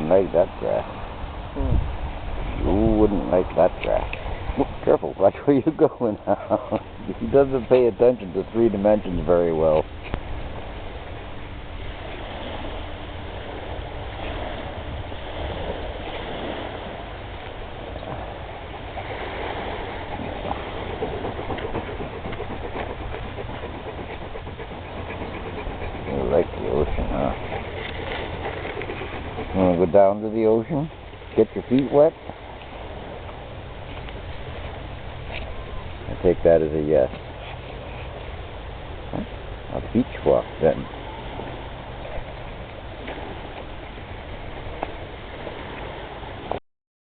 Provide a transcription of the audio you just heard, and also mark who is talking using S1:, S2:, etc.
S1: wouldn't like that grass. You wouldn't like that grass. Oh, careful, watch where you're going now. He doesn't pay attention to 3 dimensions very well. You like the ocean, huh? You want to go down to the ocean? Get your feet wet? I take that as a yes. A beach walk then.